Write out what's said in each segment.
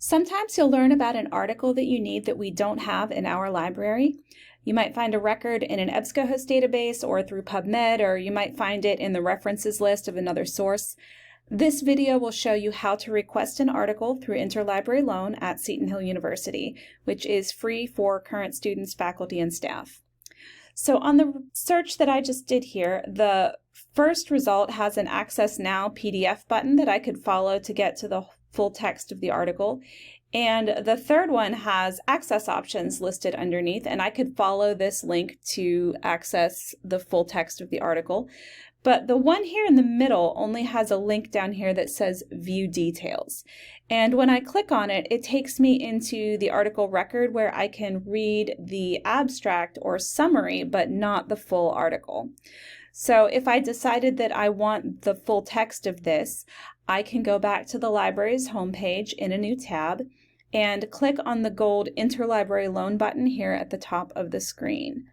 Sometimes you'll learn about an article that you need that we don't have in our library. You might find a record in an EBSCOhost database or through PubMed, or you might find it in the references list of another source. This video will show you how to request an article through Interlibrary Loan at Seton Hill University, which is free for current students, faculty, and staff. So on the search that I just did here, the first result has an Access Now PDF button that I could follow to get to the full text of the article. And the third one has access options listed underneath, and I could follow this link to access the full text of the article. But the one here in the middle only has a link down here that says View Details. And when I click on it, it takes me into the article record where I can read the abstract or summary, but not the full article. So if I decided that I want the full text of this, I can go back to the library's homepage in a new tab and click on the gold Interlibrary Loan button here at the top of the screen.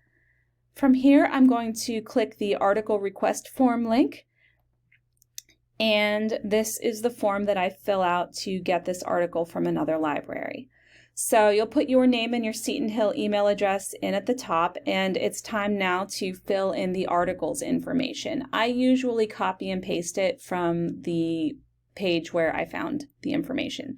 From here, I'm going to click the article request form link, and this is the form that I fill out to get this article from another library. So you'll put your name and your Seton Hill email address in at the top, and it's time now to fill in the article's information. I usually copy and paste it from the page where I found the information.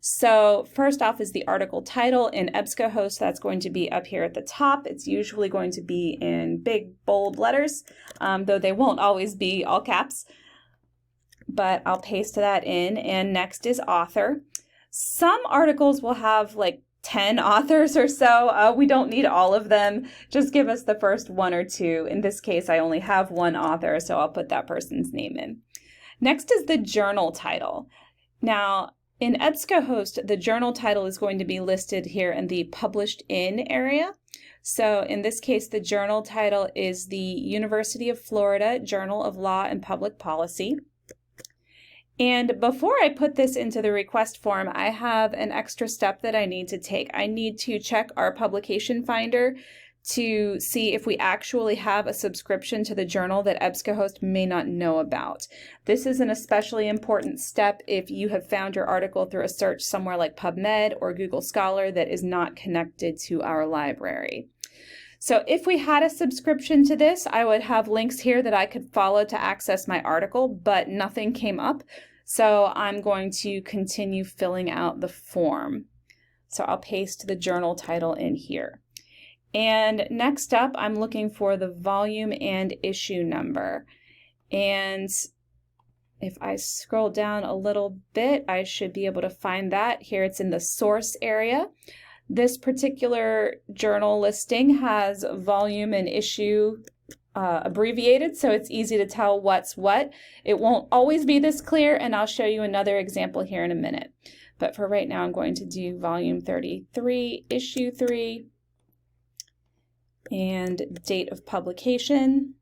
So first off is the article title. In EBSCOhost, that's going to be up here at the top. It's usually going to be in big, bold letters, though they won't always be all caps. But I'll paste that in, and next is author. Some articles will have like 10 authors or so. We don't need all of them. Just give us the first one or two. In this case, I only have one author, so I'll put that person's name in. Next is the journal title. Now, in EBSCOhost, the journal title is going to be listed here in the Published In area. So in this case, the journal title is the University of Florida Journal of Law and Public Policy. And before I put this into the request form, I have an extra step that I need to take. I need to check our publication finder to see if we actually have a subscription to the journal that EBSCOhost may not know about. This is an especially important step if you have found your article through a search somewhere like PubMed or Google Scholar that is not connected to our library. So if we had a subscription to this, I would have links here that I could follow to access my article, but nothing came up. So I'm going to continue filling out the form. So I'll paste the journal title in here. And next up, I'm looking for the volume and issue number. And if I scroll down a little bit, I should be able to find that. Here it's in the source area. This particular journal listing has volume and issue abbreviated, so it's easy to tell what's what. It won't always be this clear, and I'll show you another example here in a minute. But for right now, I'm going to do volume 33, issue 3, and date of publication,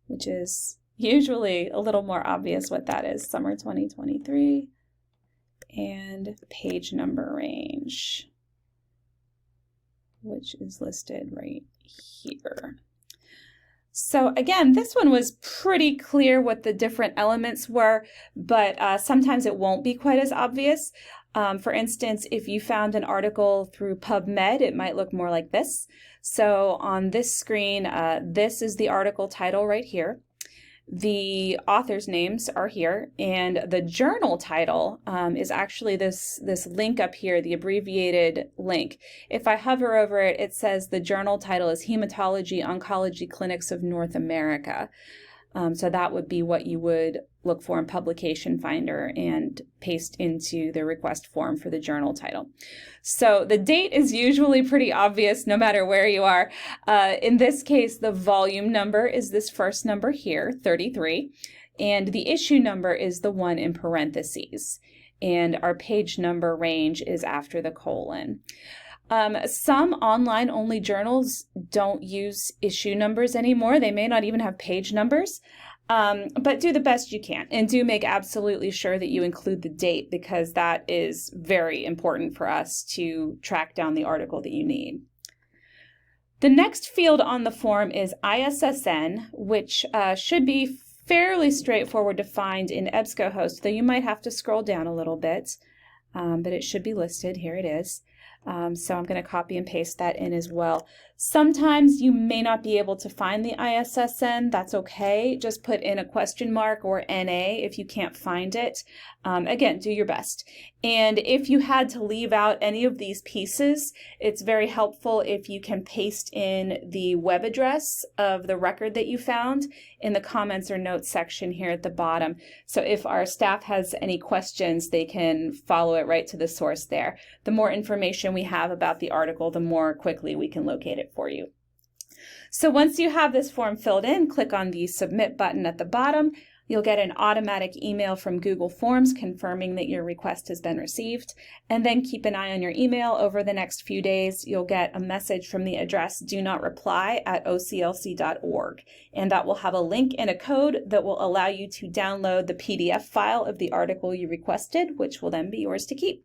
which is usually a little more obvious what that is, summer 2023, and page number range, which is listed right here. So again, this one was pretty clear what the different elements were, but sometimes it won't be quite as obvious. For instance, if you found an article through PubMed, it might look more like this. So on this screen, this is the article title right here. The authors' names are here, and the journal title is actually this link up here, the abbreviated link. If I hover over it, it says the journal title is Hematology Oncology Clinics of North America. So that would be what you would look for in Publication Finder and paste into the request form for the journal title. So the date is usually pretty obvious no matter where you are. In this case, the volume number is this first number here, 33, and the issue number is the one in parentheses, and our page number range is after the colon. Some online-only journals don't use issue numbers anymore. They may not even have page numbers, but do the best you can, and do make absolutely sure that you include the date, because that is very important for us to track down the article that you need. The next field on the form is ISSN, which should be fairly straightforward to find in EBSCOhost, though you might have to scroll down a little bit. but it should be listed. Here it is. So I'm going to copy and paste that in as well. Sometimes you may not be able to find the ISSN. That's okay. Just put in a question mark or NA if you can't find it. Again, do your best. And if you had to leave out any of these pieces, it's very helpful if you can paste in the web address of the record that you found in the comments or notes section here at the bottom. So if our staff has any questions, they can follow it right to the source there. The more information we have about the article, the more quickly we can locate it for you. So once you have this form filled in, click on the Submit button at the bottom. You'll get an automatic email from Google Forms confirming that your request has been received, and then keep an eye on your email. Over the next few days, you'll get a message from the address do-not-reply@oclc.org, and that will have a link and a code that will allow you to download the PDF file of the article you requested, which will then be yours to keep.